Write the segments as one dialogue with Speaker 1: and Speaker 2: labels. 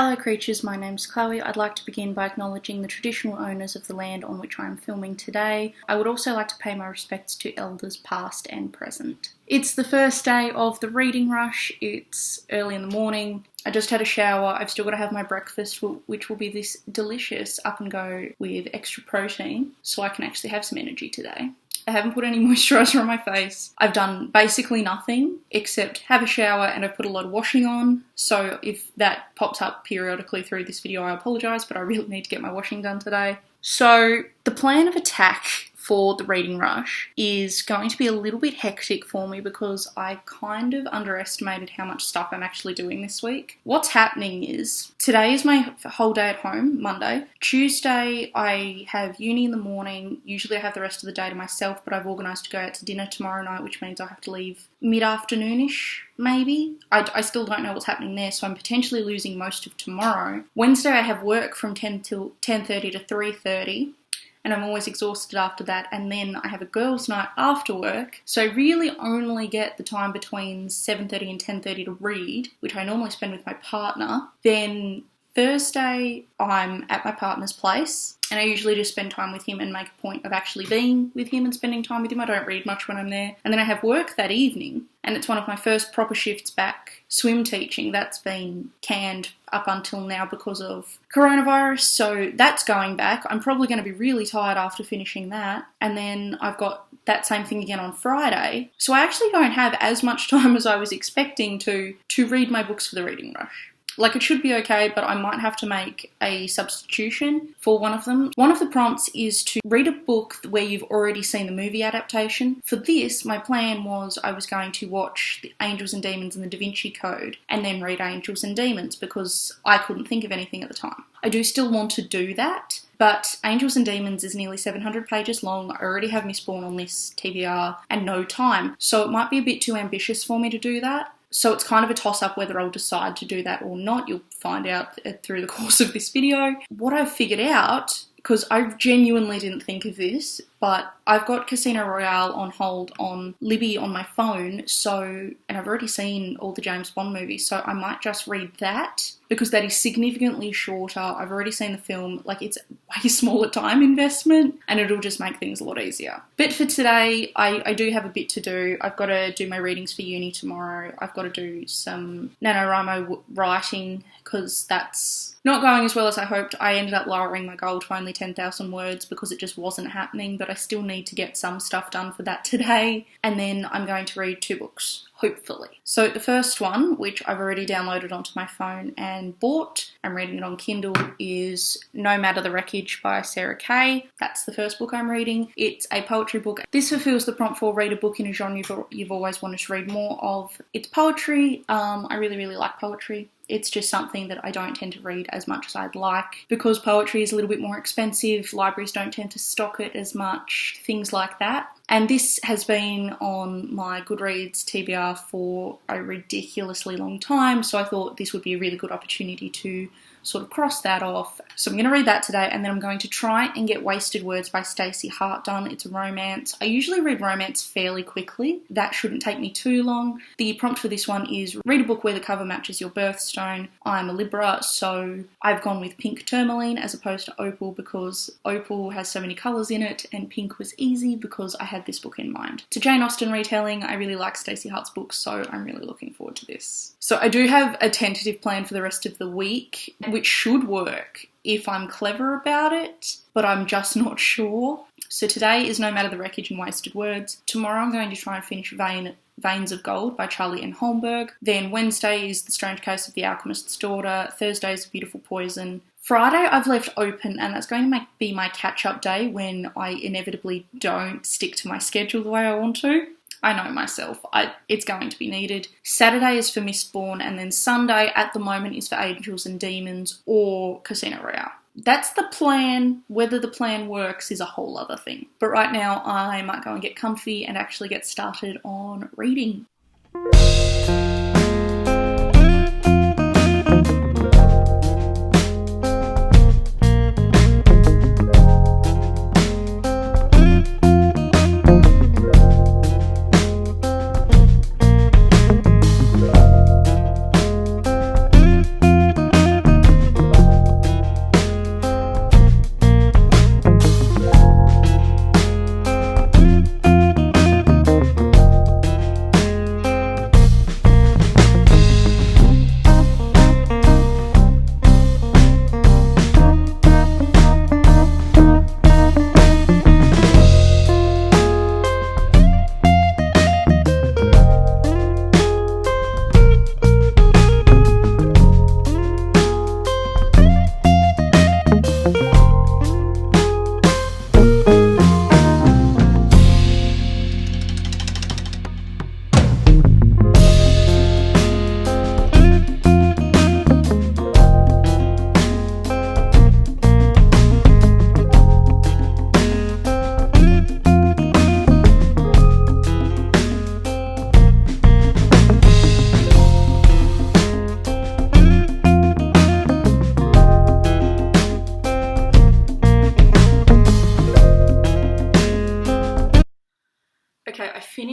Speaker 1: Hello creatures, my name's Chloe. I'd like to begin by acknowledging the traditional owners of the land on which I am filming today. I would also like to pay my respects to elders past and present. It's the first day of the reading rush. It's early in the morning. I just had a shower. I've still got to have my breakfast, which will be this delicious up and go with extra protein, so I can actually have some energy today. I haven't put any moisturiser on my face. I've done basically nothing except have a shower, and I've put a lot of washing on. So if that pops up periodically through this video, I apologise, but I really need to get my washing done today. So the plan of attack for the reading rush is going to be a little bit hectic for me because I kind of underestimated how much stuff I'm actually doing this week. What's happening is today is my whole day at home, Monday. Tuesday I have uni in the morning. Usually I have the rest of the day to myself, but I've organised to go out to dinner tomorrow night, which means I have to leave mid-afternoonish, maybe. I still don't know what's happening there, so I'm potentially losing most of tomorrow. Wednesday I have work from 10:30 to 3:30. And I'm always exhausted after that, and then I have a girls' night after work, so I really only get the time between 7:30 and 10:30 to read, which I normally spend with my partner. Then Thursday I'm at my partner's place, and I usually just spend time with him and make a point of actually being with him and spending time with him. I don't read much when I'm there. And then I have work that evening, and it's one of my first proper shifts back swim teaching. That's been canned up until now because of coronavirus, so that's going back. I'm probably going to be really tired after finishing that. And then I've got that same thing again on Friday. So I actually don't have as much time as I was expecting to read my books for the reading rush. Like, it should be okay, but I might have to make a substitution for one of them. One of the prompts is to read a book where you've already seen the movie adaptation. For this, my plan was I was going to watch the Angels and Demons and the Da Vinci Code and then read Angels and Demons because I couldn't think of anything at the time. I do still want to do that, but Angels and Demons is nearly 700 pages long. I already have Mistborn on this TBR and no time, so it might be a bit too ambitious for me to do that. So it's kind of a toss-up whether I'll decide to do that or not. You'll find out through the course of this video. What I've figured out, because I genuinely didn't think of this, but I've got Casino Royale on hold on Libby on my phone, and I've already seen all the James Bond movies, so I might just read that, because that is significantly shorter. I've already seen the film. Like, it's a way smaller time investment, and it'll just make things a lot easier. But for today, I do have a bit to do. I've got to do my readings for uni tomorrow. I've got to do some NaNoWriMo writing, because that's not going as well as I hoped. I ended up lowering my goal to only 10,000 words because it just wasn't happening, but I still need to get some stuff done for that today. And then I'm going to read 2 books, hopefully. So the first one, which I've already downloaded onto my phone and bought, I'm reading it on Kindle, is No Matter the Wreckage by Sarah Kay. That's the first book I'm reading. It's a poetry book. This fulfills the prompt for read a book in a genre you've always wanted to read more of. It's poetry. I really, really like poetry. It's just something that I don't tend to read as much as I'd like because poetry is a little bit more expensive. Libraries don't tend to stock it as much, things like that. And this has been on my Goodreads TBR for a ridiculously long time, so I thought this would be a really good opportunity to sort of cross that off. So I'm going to read that today, and then I'm going to try and get Wasted Words by Stacey Hart done. It's a romance. I usually read romance fairly quickly. That shouldn't take me too long. The prompt for this one is read a book where the cover matches your birthstone. I'm a Libra, so I've gone with pink tourmaline as opposed to opal because opal has so many colours in it, and pink was easy because I had this book in mind. It's a Jane Austen retelling. I really like Stacey Hart's books, so I'm really looking forward to this. So I do have a tentative plan for the rest of the week, which should work if I'm clever about it, but I'm just not sure. So today is No Matter the Wreckage and Wasted Words. Tomorrow I'm going to try and finish Veins of Gold by Charlie N. Holmberg. Then Wednesday is The Strange Case of the Alchemist's Daughter. Thursday is A Beautiful Poison. Friday I've left open, and that's going to be my catch-up day when I inevitably don't stick to my schedule the way I want to. I know myself. It's going to be needed. Saturday is for Mistborn, and then Sunday at the moment is for Angels and Demons or Casino Royale. That's the plan. Whether the plan works is a whole other thing. But right now I might go and get comfy and actually get started on reading.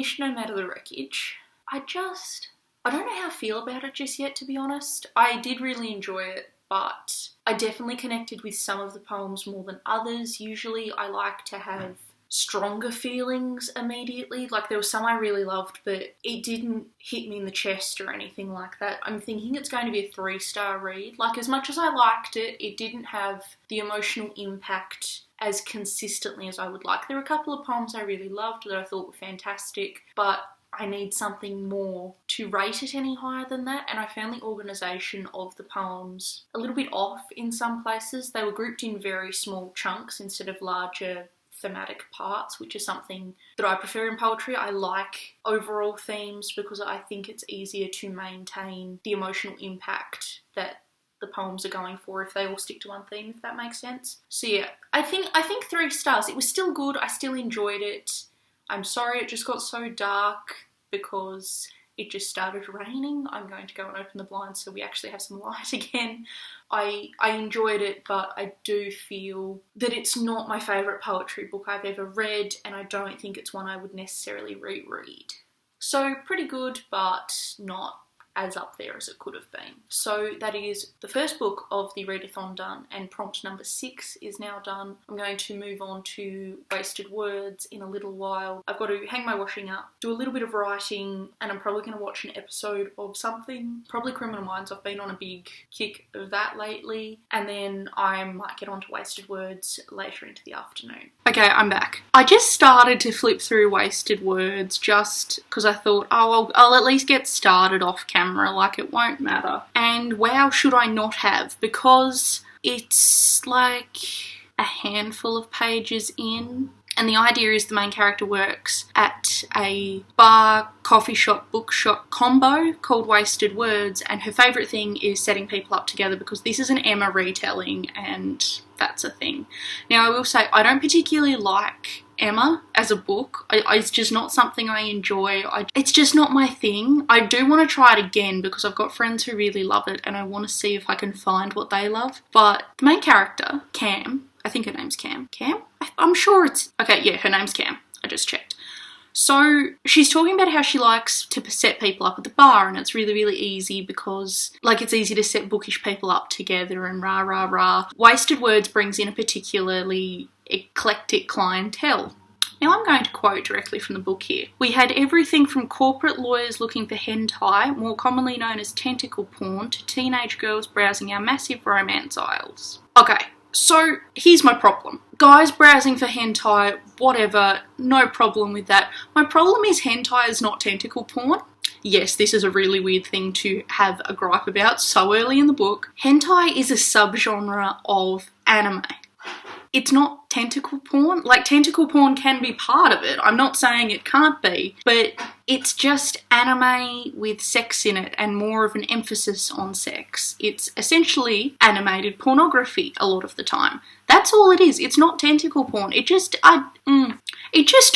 Speaker 1: finished No Matter the Wreckage. I don't know how I feel about it just yet, to be honest. I did really enjoy it, but I definitely connected with some of the poems more than others. Usually I like to have stronger feelings immediately. Like, there was some I really loved, but it didn't hit me in the chest or anything like that. I'm thinking it's going to be a 3-star read. Like, as much as I liked it, it didn't have the emotional impact as consistently as I would like. There were a couple of poems I really loved that I thought were fantastic, but I need something more to rate it any higher than that, and I found the organisation of the poems a little bit off in some places. They were grouped in very small chunks instead of larger thematic parts, which is something that I prefer in poetry. I like overall themes because I think it's easier to maintain the emotional impact that the poems are going for if they all stick to one theme, if that makes sense. So yeah, I think 3 stars. It was still good. I still enjoyed it. I'm sorry it just got so dark because it just started raining. I'm going to go and open the blinds so we actually have some light again. I enjoyed it, but I do feel that it's not my favourite poetry book I've ever read, and I don't think it's one I would necessarily reread. So pretty good, but not as up there as it could have been. So that is the first book of the readathon done, and prompt number 6 is now done. I'm going to move on to Wasted Words in a little while. I've got to hang my washing up, do a little bit of writing, and I'm probably going to watch an episode of something, probably Criminal Minds. I've been on a big kick of that lately, and then I might get on to Wasted Words later into the afternoon. Okay, I'm back. I just started to flip through Wasted Words just because I thought, oh, I'll at least get started off camera. Like, it won't matter. And wow, should I not have, because it's like a handful of pages in, and the idea is the main character works at a bar, coffee shop, bookshop combo called Wasted Words, and her favourite thing is setting people up together because this is an Emma retelling and that's a thing. Now, I will say I don't particularly like Emma as a book. It's just not something I enjoy. It's just not my thing. I do want to try it again because I've got friends who really love it and I want to see if I can find what they love. But the main character, Cam, I think her name's Cam. Cam? I'm sure it's... Okay, yeah, her name's Cam. I just checked. So she's talking about how she likes to set people up at the bar, and it's really, really easy because, like, it's easy to set bookish people up together and rah, rah, rah. Wasted Words brings in a particularly eclectic clientele. Now I'm going to quote directly from the book here. We had everything from corporate lawyers looking for hentai, more commonly known as tentacle porn, to teenage girls browsing our massive romance aisles. Okay. So here's my problem. Guys browsing for hentai, whatever, no problem with that. My problem is hentai is not tentacle porn. Yes, this is a really weird thing to have a gripe about so early in the book. Hentai is a subgenre of anime. It's not tentacle porn. Like, tentacle porn can be part of it. I'm not saying it can't be, but it's just anime with sex in it and more of an emphasis on sex. It's essentially animated pornography a lot of the time. That's all it is. It's not tentacle porn. It just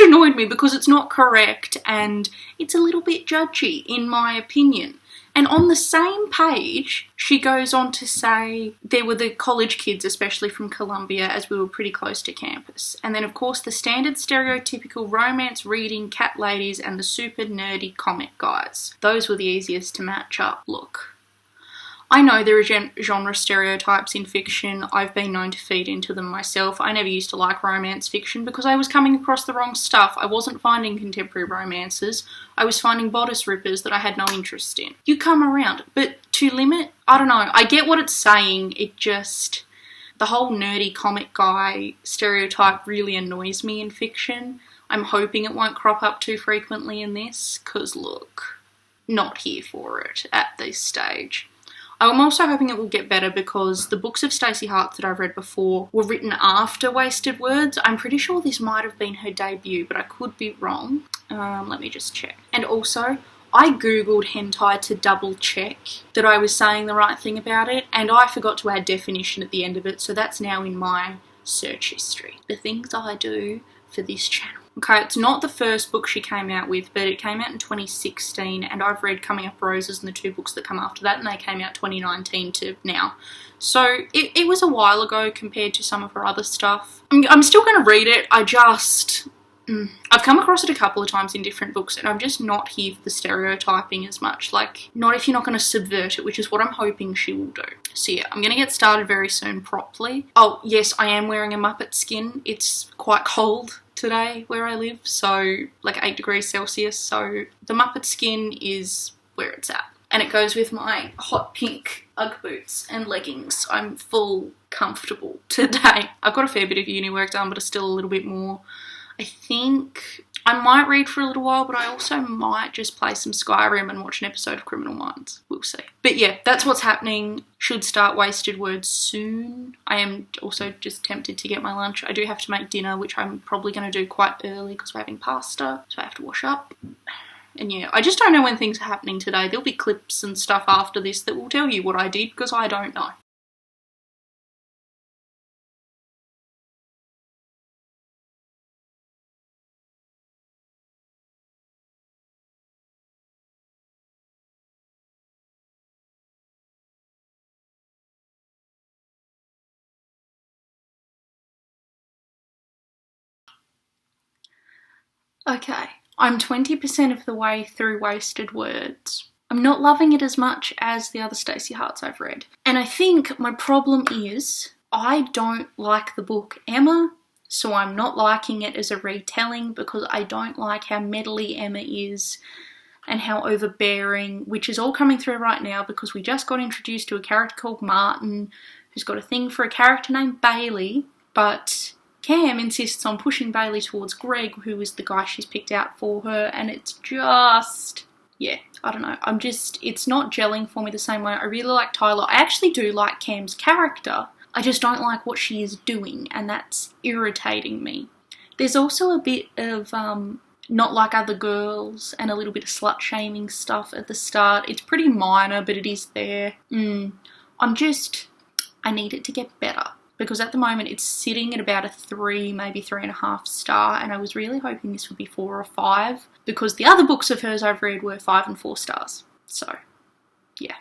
Speaker 1: annoyed me because it's not correct and it's a little bit judgy, in my opinion. And on the same page, she goes on to say there were the college kids, especially from Columbia, as we were pretty close to campus. And then, of course, the standard stereotypical romance reading cat ladies and the super nerdy comic guys. Those were the easiest to match up. Look, I know there are genre stereotypes in fiction. I've been known to feed into them myself. I never used to like romance fiction because I was coming across the wrong stuff. I wasn't finding contemporary romances. I was finding bodice rippers that I had no interest in. You come around, but to limit, I don't know. I get what it's saying. It just... the whole nerdy comic guy stereotype really annoys me in fiction. I'm hoping it won't crop up too frequently in this, because look, not here for it at this stage. I'm also hoping it will get better because the books of Stacey Hart that I've read before were written after Wasted Words. I'm pretty sure this might have been her debut, but I could be wrong. Let me just check. And also, I googled hentai to double check that I was saying the right thing about it, and I forgot to add definition at the end of it, so that's now in my search history. The things I do for this channel. Okay, it's not the first book she came out with, but it came out in 2016, and I've read Coming Up Roses and the 2 books that come after that, and they came out 2019 to now. So it was a while ago compared to some of her other stuff. I'm still going to read it, I just... I've come across it a couple of times in different books, and I'm just not here for the stereotyping as much. Like, not if you're not going to subvert it, which is what I'm hoping she will do. So yeah, I'm going to get started very soon properly. Oh yes, I am wearing a Muppet skin. It's quite cold today where I live, so like 8 degrees Celsius, so the Muppet skin is where it's at. And it goes with my hot pink Ugg boots and leggings. I'm full comfortable today. I've got a fair bit of uni work done, but it's still a little bit more. I think I might read for a little while, but I also might just play some Skyrim and watch an episode of Criminal Minds. We'll see. But yeah, that's what's happening. Should start Wasted Words soon. I am also just tempted to get my lunch. I do have to make dinner, which I'm probably going to do quite early because we're having pasta, so I have to wash up. And yeah, I just don't know when things are happening today. There'll be clips and stuff after this that will tell you what I did, because I don't know. Okay, I'm 20% of the way through Wasted Words. I'm not loving it as much as the other Stacey Harts I've read. And I think my problem is I don't like the book Emma, so I'm not liking it as a retelling because I don't like how meddly Emma is and how overbearing, which is all coming through right now because we just got introduced to a character called Martin who's got a thing for a character named Bailey, but Cam insists on pushing Bailey towards Greg, who is the guy she's picked out for her, and it's just, yeah, I don't know. It's not gelling for me the same way. I really like Tyler. I actually do like Cam's character. I just don't like what she is doing, and that's irritating me. There's also a bit of not like other girls and a little bit of slut-shaming stuff at the start. It's pretty minor, but it is there. I need it to get better. Because at the moment it's sitting at about a 3, maybe 3.5 star, and I was really hoping this would be 4 or 5, because the other books of hers I've read were 5 and 4 stars. So, yeah.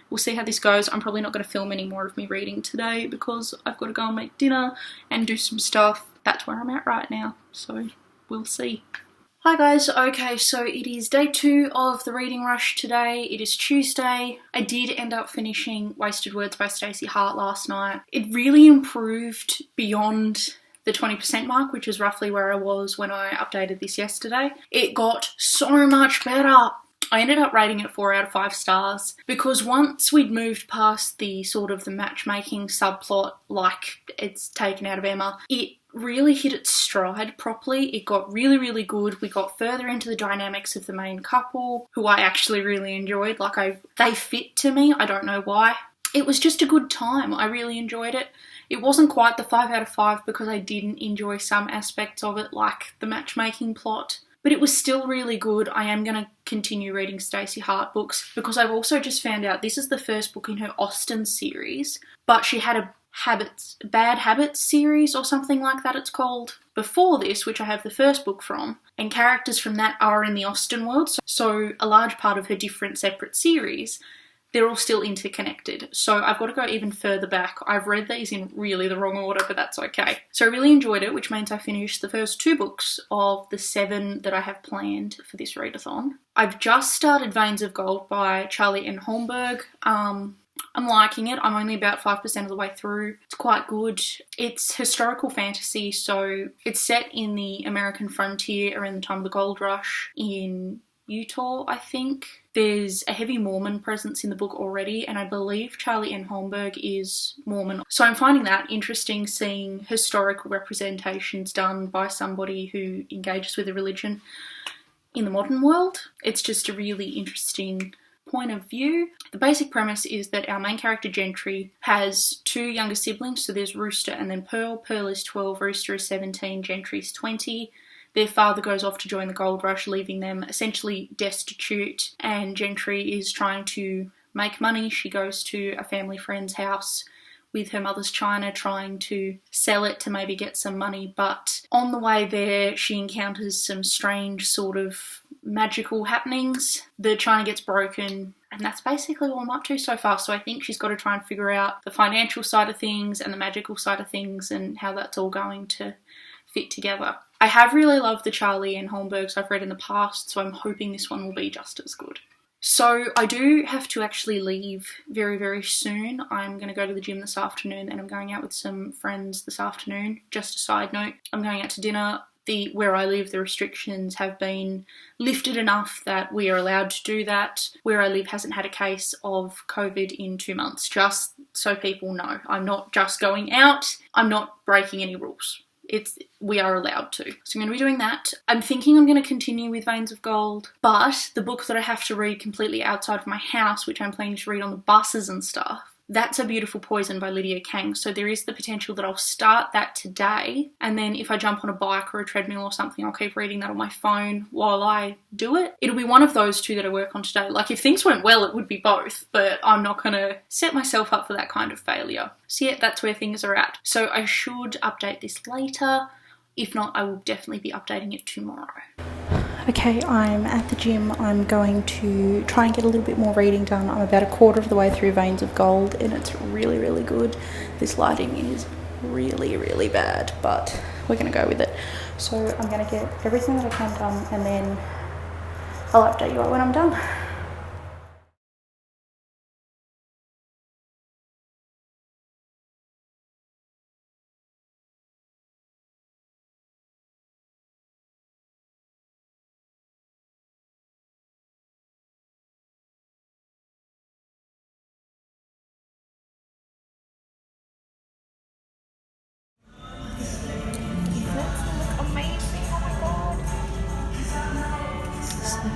Speaker 1: We'll see how this goes. I'm probably not going to film any more of me reading today because I've got to go and make dinner and do some stuff. That's where I'm at right now, so we'll see. Hi guys, okay, so it is day 2 of the reading rush today. It is Tuesday. I did end up finishing Wasted Words by Stacey Hart last night. It really improved beyond the 20% mark, which is roughly where I was when I updated this yesterday. It got so much better. I ended up rating it 4 out of 5 stars because once we'd moved past the sort of the matchmaking subplot, like it's taken out of Emma, it really hit its stride properly. It got really, really good. We got further into the dynamics of the main couple, who I actually really enjoyed. They fit to me. I don't know why. It was just a good time. I really enjoyed it. It wasn't quite the 5 out of 5 because I didn't enjoy some aspects of it, like the matchmaking plot. But it was still really good. I am going to continue reading Stacey Hart books because I've also just found out this is the first book in her Austen series, but she had a Bad Habits series or something like that it's called before this, which I have the first book from, and characters from that are in the Austen world, so a large part of her different separate series, they're all still interconnected. So I've got to go even further back. I've read these in really the wrong order, but that's okay. So I really enjoyed it, which means I finished the first 2 books of the 7 that I have planned for this readathon. I've just started Veins of Gold by Charlie N. Holmberg. I'm liking it. I'm only about 5% of the way through. It's quite good. It's historical fantasy, so it's set in the American frontier around the time of the gold rush in Utah, I think. There's a heavy Mormon presence in the book already, and I believe Charlie N. Holmberg is Mormon. So I'm finding that interesting, seeing historical representations done by somebody who engages with a religion in the modern world. It's just a really interesting point of view. The basic premise is that our main character Gentry has 2 younger siblings, so there's Rooster and then Pearl. Pearl is 12, Rooster is 17, Gentry's 20. Their father goes off to join the gold rush, leaving them essentially destitute, and Gentry is trying to make money. She goes to a family friend's house with her mother's china, trying to sell it to maybe get some money, but on the way there she encounters some strange sort of magical happenings. The china gets broken, and that's basically all I'm up to so far. So I think she's got to try and figure out the financial side of things and the magical side of things and how that's all going to fit together. I have really loved the Charlie and Holmbergs I've read in the past, so I'm hoping this one will be just as good. So I do have to actually leave very, very soon. I'm going to go to the gym this afternoon and I'm going out with some friends this afternoon. Just a side note, I'm going out to dinner. Where I live, the restrictions have been lifted enough that we are allowed to do that. Where I live hasn't had a case of COVID in 2 months, just so people know. I'm not just going out, I'm not breaking any rules. We are allowed to. So I'm going to be doing that. I'm thinking I'm going to continue with Veins of Gold, but the book that I have to read completely outside of my house, which I'm planning to read on the buses and stuff, that's A Beautiful Poison by Lydia Kang. So there is the potential that I'll start that today, and then if I jump on a bike or a treadmill or something, I'll keep reading that on my phone while I do it. It'll be one of those two that I work on today. Like, if things went well, it would be both, but I'm not going to set myself up for that kind of failure. So yeah, that's where things are at. So I should update this later. If not, I will definitely be updating it tomorrow. Okay, I'm at the gym. I'm going to try and get a little bit more reading done. I'm about a quarter of the way through Veins of Gold and it's really, really good. This lighting is really, really bad, but we're going to go with it. So I'm going to get everything that I can done and then I'll update you when I'm done.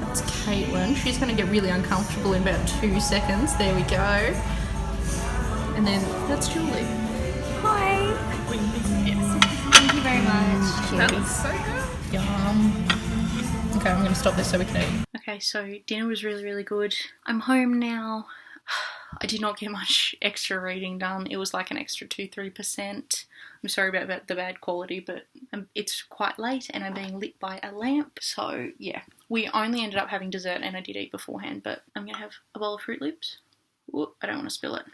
Speaker 1: That's Caitlin. She's going to get really uncomfortable in about 2 seconds. There we go. And then that's Julie.
Speaker 2: Hi. Thank you very much.
Speaker 1: That looks so good. Yum. Okay, I'm going to stop this so we can eat. Okay, so dinner was really, really good. I'm home now. I did not get much extra reading done. It was like an extra 2-3%. I'm sorry about the bad quality, but it's quite late and I'm being lit by a lamp. So yeah, we only ended up having dessert and I did eat beforehand, but I'm going to have a bowl of Fruit Loops. Ooh, I don't want to spill it.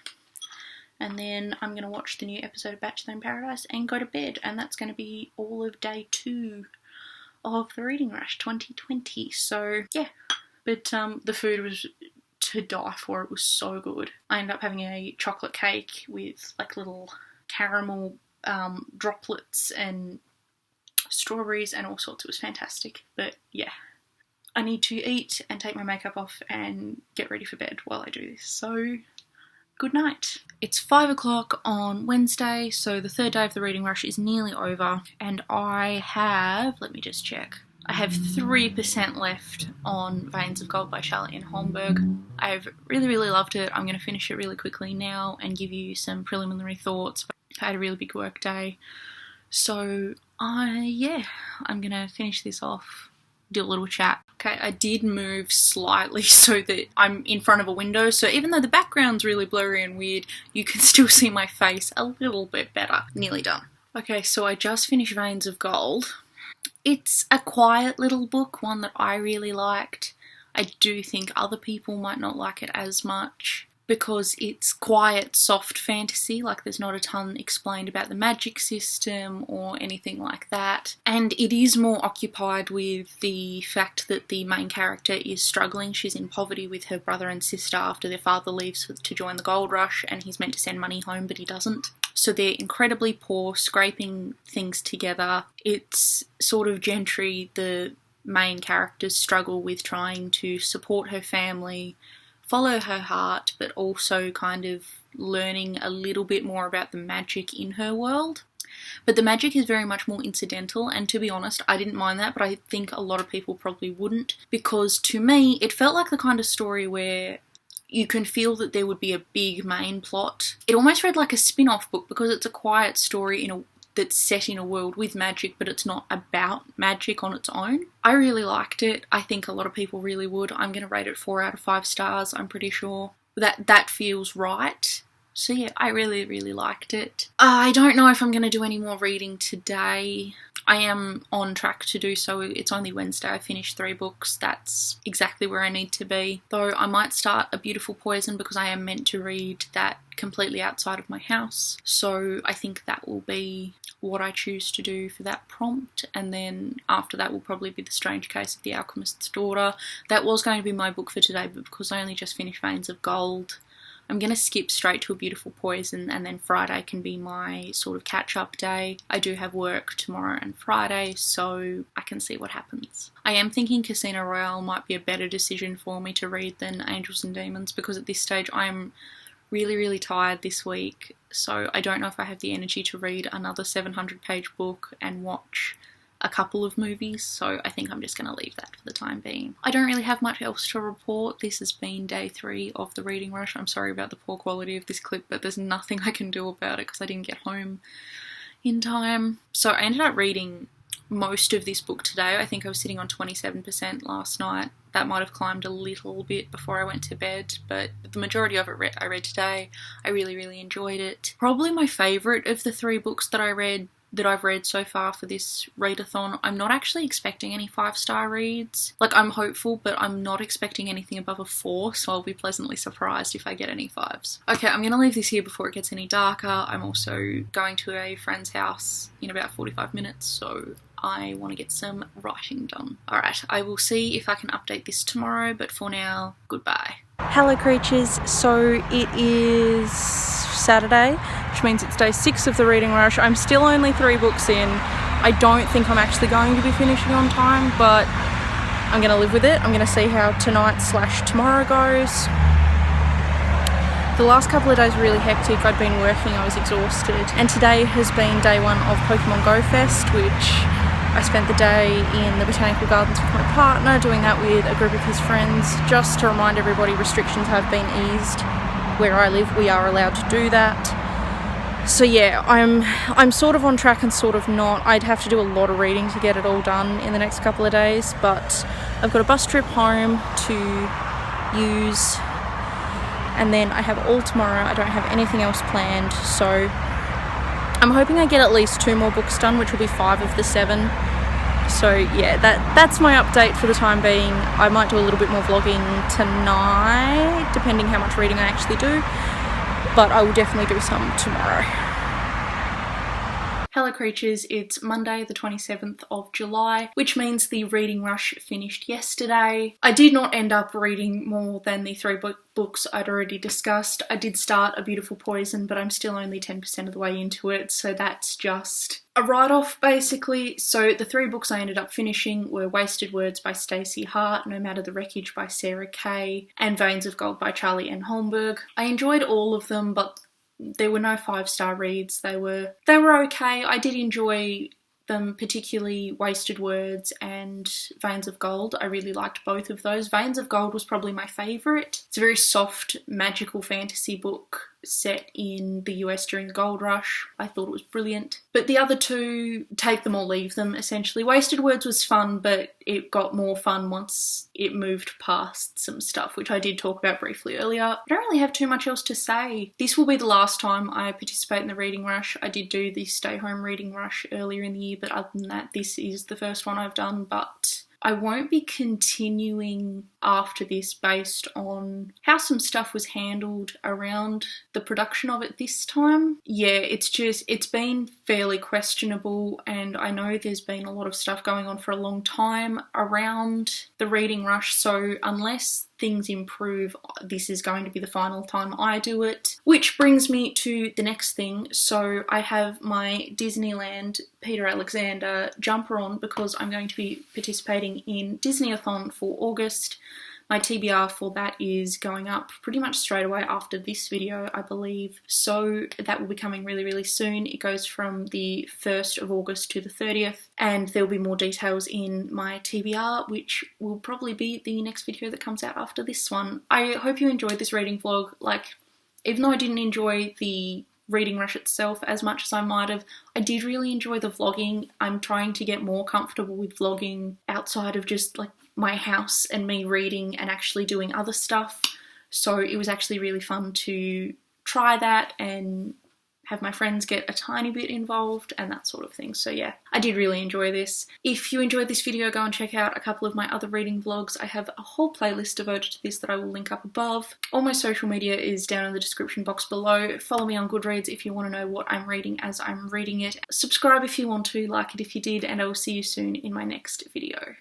Speaker 1: And then I'm going to watch the new episode of Bachelor in Paradise and go to bed. And that's going to be all of day 2 of the Reading Rush 2020. So yeah, but the food was to die for. It was so good. I ended up having a chocolate cake with like little caramel droplets and strawberries and all sorts. It was fantastic. But yeah, I need to eat and take my makeup off and get ready for bed while I do this. So good night. It's 5 o'clock on Wednesday, so the third day of the Reading Rush is nearly over, and I have, let me just check, I have 3% left on Veins of Gold by Charlotte N. Holmberg. I've really, really loved it. I'm going to finish it really quickly now and give you some preliminary thoughts. I had a really big work day, so I'm going to finish this off, do a little chat. Okay, I did move slightly so that I'm in front of a window, so even though the background's really blurry and weird, you can still see my face a little bit better. Nearly done. Okay, so I just finished Veins of Gold. It's a quiet little book, one that I really liked. I do think other people might not like it as much because it's quiet, soft fantasy, like there's not a ton explained about the magic system or anything like that. And it is more occupied with the fact that the main character is struggling. She's in poverty with her brother and sister after their father leaves to join the gold rush, and he's meant to send money home but he doesn't. So they're incredibly poor, scraping things together. It's sort of Gentry, the main character's struggle with trying to support her family, follow her heart, but also kind of learning a little bit more about the magic in her world. But the magic is very much more incidental, and to be honest, I didn't mind that, but I think a lot of people probably wouldn't, because to me, it felt like the kind of story where you can feel that there would be a big main plot. It almost read like a spin-off book because it's a quiet story that's set in a world with magic, but it's not about magic on its own. I really liked it. I think a lot of people really would. I'm going to rate it 4 out of 5 stars, I'm pretty sure. That feels right. So yeah, I really, really liked it. I don't know if I'm going to do any more reading today. I am on track to do so. It's only Wednesday. I finished 3 books. That's exactly where I need to be. Though I might start A Beautiful Poison because I am meant to read that completely outside of my house. So I think that will be what I choose to do for that prompt. And then after that will probably be The Strange Case of the Alchemist's Daughter. That was going to be my book for today, but because I only just finished Veins of Gold, I'm going to skip straight to A Beautiful Poison, and then Friday can be my sort of catch-up day. I do have work tomorrow and Friday, so I can see what happens. I am thinking Casino Royale might be a better decision for me to read than Angels and Demons, because at this stage I'm really, really tired this week, so I don't know if I have the energy to read another 700-page book and watch a couple of movies, so I think I'm just going to leave that for the time being. I don't really have much else to report. This has been day 3 of the reading rush. I'm sorry about the poor quality of this clip, but there's nothing I can do about it because I didn't get home in time. So I ended up reading most of this book today. I think I was sitting on 27% last night. That might have climbed a little bit before I went to bed, but the majority of it I read today. I really, really enjoyed it. Probably my favourite of the 3 books that I've read so far for this readathon. I'm not actually expecting any 5-star reads. Like, I'm hopeful, but I'm not expecting anything above a 4, so I'll be pleasantly surprised if I get any 5s. Okay, I'm going to leave this here before it gets any darker. I'm also going to a friend's house in about 45 minutes, so I want to get some writing done. Alright, I will see if I can update this tomorrow, but for now, goodbye. Hello creatures, so it is Saturday, which means it's day 6 of the reading rush. I'm still only 3 books in. I don't think I'm actually going to be finishing on time, but I'm going to live with it. I'm going to see how tonight/tomorrow goes. The last couple of days were really hectic. I'd been working, I was exhausted, and today has been day 1 of Pokemon Go Fest, which I spent the day in the Botanical Gardens with my partner, doing that with a group of his friends. Just to remind everybody, restrictions have been eased. Where I live, we are allowed to do that. So yeah, I'm sort of on track and sort of not. I'd have to do a lot of reading to get it all done in the next couple of days, but I've got a bus trip home to use, and then I have all tomorrow. I don't have anything else planned, so I'm hoping I get at least 2 more books done, which will be 5 of the 7. So yeah, that's my update for the time being. I might do a little bit more vlogging tonight, depending how much reading I actually do, but I will definitely do some tomorrow. Hello creatures, it's Monday the 27th of July, which means the reading rush finished yesterday. I did not end up reading more than the 3 books I'd already discussed. I did start A Beautiful Poison, but I'm still only 10% of the way into it, so that's just a write-off basically. So the 3 books I ended up finishing were Wasted Words by Stacey Hart, No Matter the Wreckage by Sarah Kay, and Veins of Gold by Charlie N. Holmberg. I enjoyed all of them, but there were no 5-star reads. They were okay. I did enjoy them, particularly Wasted Words and Veins of Gold. I really liked both of those. Veins of Gold was probably my favourite. It's a very soft, magical fantasy book set in the US during the gold rush. I thought it was brilliant. But the other 2, take them or leave them, essentially. Wasted Words was fun, but it got more fun once it moved past some stuff, which I did talk about briefly earlier. I don't really have too much else to say. This will be the last time I participate in the reading rush. I did do the stay home reading rush earlier in the year, but other than that, this is the first one I've done, but I won't be continuing after this based on how some stuff was handled around the production of it this time. Yeah, it's been fairly questionable, and I know there's been a lot of stuff going on for a long time around the reading rush, so unless things improve, this is going to be the final time I do it. Which brings me to the next thing. So I have my Disneyland Peter Alexander jumper on because I'm going to be participating in Disneyathon for August. My TBR for that is going up pretty much straight away after this video, I believe. So that will be coming really, really soon. It goes from the 1st of August to the 30th, and there'll be more details in my TBR, which will probably be the next video that comes out after this one. I hope you enjoyed this reading vlog. Like, even though I didn't enjoy the reading rush itself as much as I might have, I did really enjoy the vlogging. I'm trying to get more comfortable with vlogging outside of just like my house and me reading and actually doing other stuff. So it was actually really fun to try that and have my friends get a tiny bit involved and that sort of thing. So yeah, I did really enjoy this. If you enjoyed this video, go and check out a couple of my other reading vlogs. I have a whole playlist devoted to this that I will link up above. All my social media is down in the description box below. Follow me on Goodreads if you want to know what I'm reading as I'm reading it. Subscribe if you want to, like it if you did, and I will see you soon in my next video.